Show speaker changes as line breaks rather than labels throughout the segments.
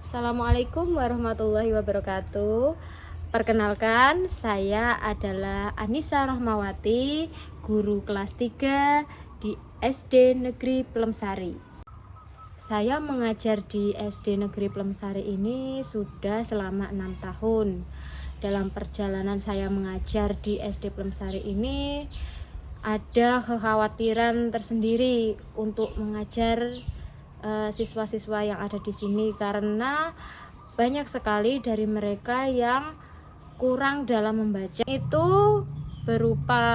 Assalamualaikum warahmatullahi wabarakatuh. Perkenalkan, saya adalah Anissa Rahmawati, guru kelas 3 di SD Negeri Pelemsari. Saya mengajar di SD Negeri Pelemsari ini sudah selama 6 tahun. Dalam perjalanan saya mengajar di SD Pelemsari ini, ada kekhawatiran tersendiri untuk mengajar siswa-siswa yang ada di sini, karena banyak sekali dari mereka yang kurang dalam membaca. Itu berupa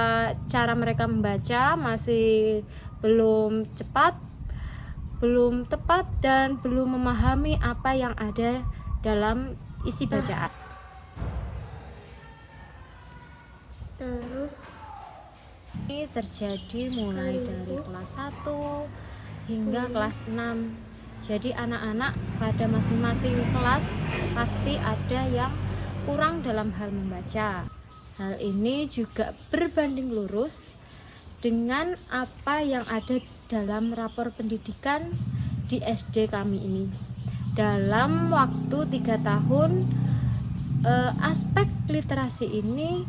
cara mereka membaca masih belum cepat, belum tepat, dan belum memahami apa yang ada dalam isi bacaan. Terus ini terjadi mulai dari kelas 1 hingga kelas 6. Jadi anak-anak pada masing-masing kelas pasti ada yang kurang dalam hal membaca. Hal ini juga berbanding lurus dengan apa yang ada dalam rapor pendidikan di SD kami ini. Dalam waktu 3 tahun, aspek literasi ini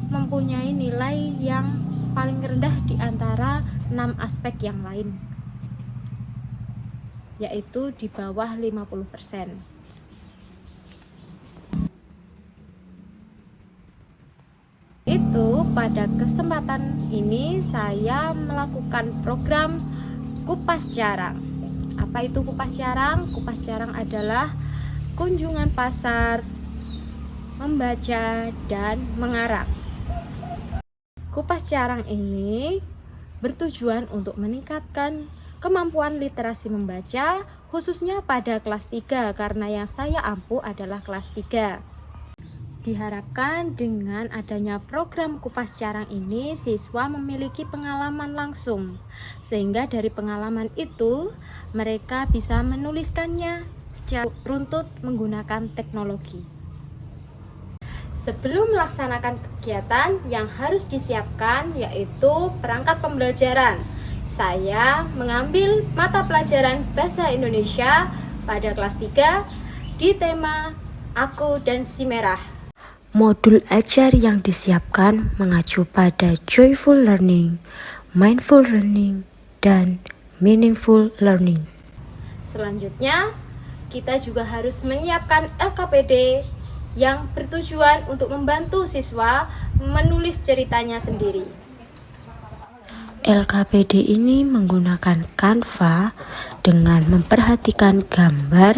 mempunyai nilai yang paling rendah di antara 6 aspek yang lain, yaitu di bawah 50%. Itu pada kesempatan ini saya melakukan program Kupas Jarang. Apa itu Kupas Jarang? Kupas Jarang adalah kunjungan pasar, membaca, dan mengarang. Kupas Jarang ini bertujuan untuk meningkatkan kemampuan literasi membaca, khususnya pada kelas 3, karena yang saya ampu adalah kelas 3. Diharapkan dengan adanya program Kupas Jarang ini, siswa memiliki pengalaman langsung, sehingga dari pengalaman itu mereka bisa menuliskannya secara runtut menggunakan teknologi. Sebelum melaksanakan kegiatan yang harus disiapkan, yaitu perangkat pembelajaran, saya mengambil mata pelajaran Bahasa Indonesia pada kelas 3 di tema Aku dan Si Merah.
Modul ajar yang disiapkan mengacu pada joyful learning, mindful learning, dan meaningful learning.
Selanjutnya, kita juga harus menyiapkan LKPD yang bertujuan untuk membantu siswa menulis ceritanya sendiri.
LKPD ini menggunakan Canva dengan memperhatikan gambar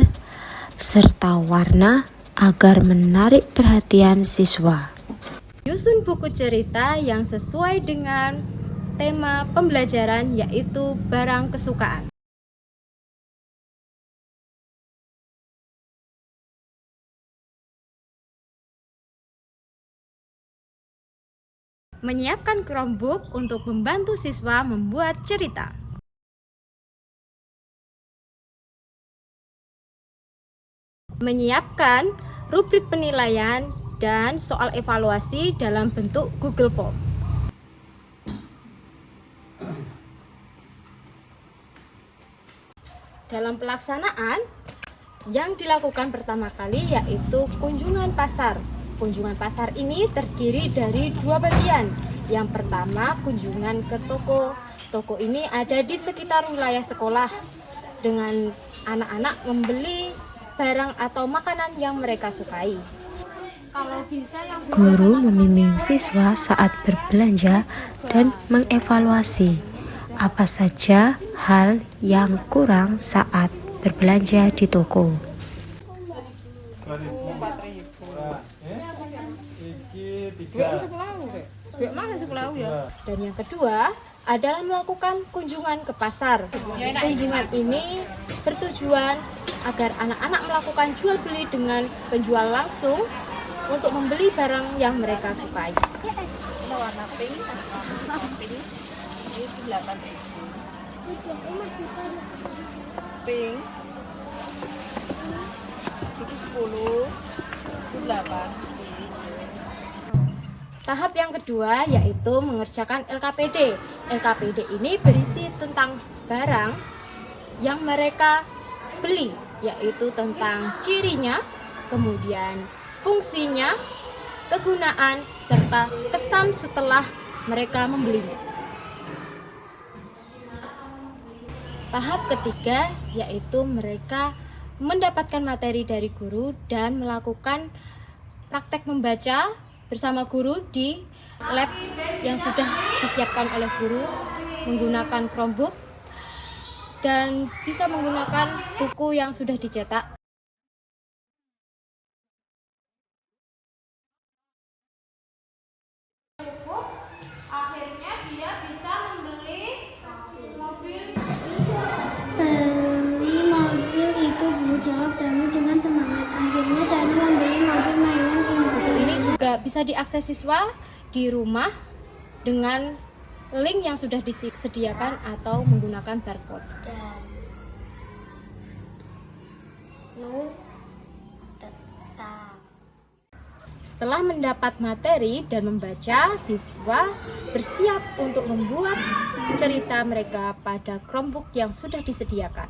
serta warna agar menarik perhatian siswa.
Nyusun buku cerita yang sesuai dengan tema pembelajaran, yaitu barang kesukaan. Menyiapkan Chromebook untuk membantu siswa membuat cerita. Menyiapkan rubrik penilaian dan soal evaluasi dalam bentuk Google Form. Dalam pelaksanaan, yang dilakukan pertama kali yaitu kunjungan pasar. Kunjungan pasar ini terdiri dari 2 bagian. Yang pertama, kunjungan ke toko. Toko ini ada di sekitar wilayah sekolah, dengan anak-anak membeli barang atau makanan yang mereka sukai.
Guru membimbing siswa saat berbelanja dan mengevaluasi apa saja hal yang kurang saat berbelanja di toko.
Dan yang kedua adalah melakukan kunjungan ke pasar. Kunjungan ini bertujuan agar anak-anak melakukan jual beli dengan penjual langsung untuk membeli barang yang mereka sukai.
Warna pink, ini 8.000. Pink, ini 10, itu 8.
Tahap yang kedua yaitu mengerjakan LKPD. LKPD ini berisi tentang barang yang mereka beli yaitu tentang cirinya, kemudian fungsinya, kegunaan, serta kesan setelah mereka membelinya. Tahap ketiga yaitu mereka mendapatkan materi dari guru dan melakukan praktek membaca bersama guru di lab yang sudah disiapkan oleh guru menggunakan Chromebook dan bisa menggunakan buku yang sudah dicetak. Akhirnya dia bisa membeli mobil.
Beli mobil itu Bu, jawab Danu dengan semangat. Akhirnya Danu membeli mobil mainan
Buku ini juga bisa diakses siswa di rumah dengan link yang sudah disediakan atau menggunakan barcode. Setelah mendapat materi dan membaca, siswa bersiap untuk membuat cerita mereka pada Chromebook yang sudah disediakan.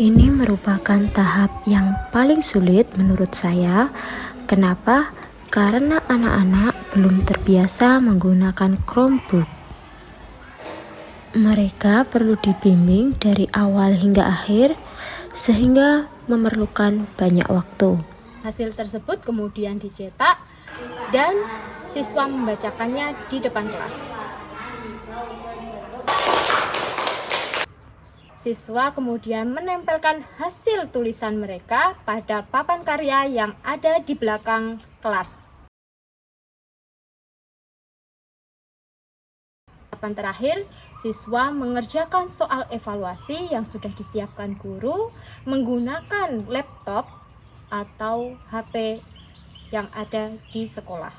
Ini merupakan tahap yang paling sulit menurut saya. Kenapa? Karena anak-anak belum terbiasa menggunakan Chromebook. Mereka perlu dibimbing dari awal hingga akhir, sehingga memerlukan banyak waktu.
Hasil tersebut kemudian dicetak dan siswa membacakannya di depan kelas. Siswa kemudian menempelkan hasil tulisan mereka pada papan karya yang ada di belakang kelas. Tahapan terakhir, siswa mengerjakan soal evaluasi yang sudah disiapkan guru menggunakan laptop atau HP yang ada di sekolah.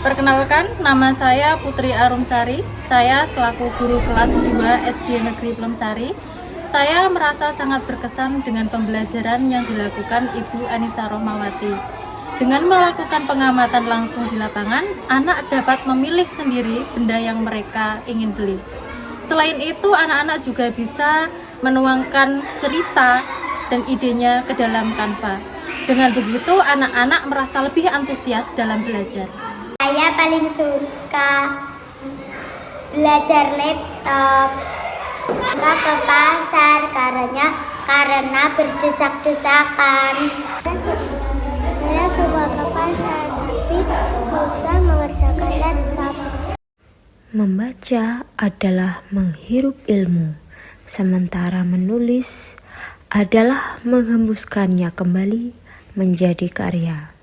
Perkenalkan, nama saya Putri Arumsari. Saya selaku guru kelas 2 SD Negeri Plemsari. Saya merasa sangat berkesan dengan pembelajaran yang dilakukan Ibu Anissa Rohmawati. Dengan melakukan pengamatan langsung di lapangan, anak dapat memilih sendiri benda yang mereka ingin beli. Selain itu, anak-anak juga bisa menuangkan cerita dan idenya ke dalam Canva. Dengan begitu, anak-anak merasa lebih antusias dalam belajar.
Saya paling suka belajar laptop. Suka ke pasar karena berdesak-desakan. Saya suka ke pasar tapi susah mengerjakan laptop.
Membaca adalah menghirup ilmu, sementara menulis adalah menghembuskannya kembali menjadi karya.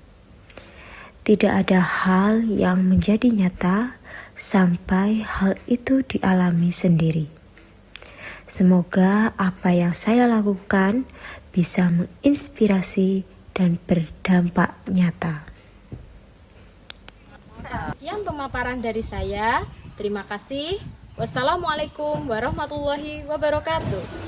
Tidak ada hal yang menjadi nyata sampai hal itu dialami sendiri. Semoga apa yang saya lakukan bisa menginspirasi dan berdampak nyata.
Sekian pemaparan dari saya. Terima kasih. Wassalamualaikum warahmatullahi wabarakatuh.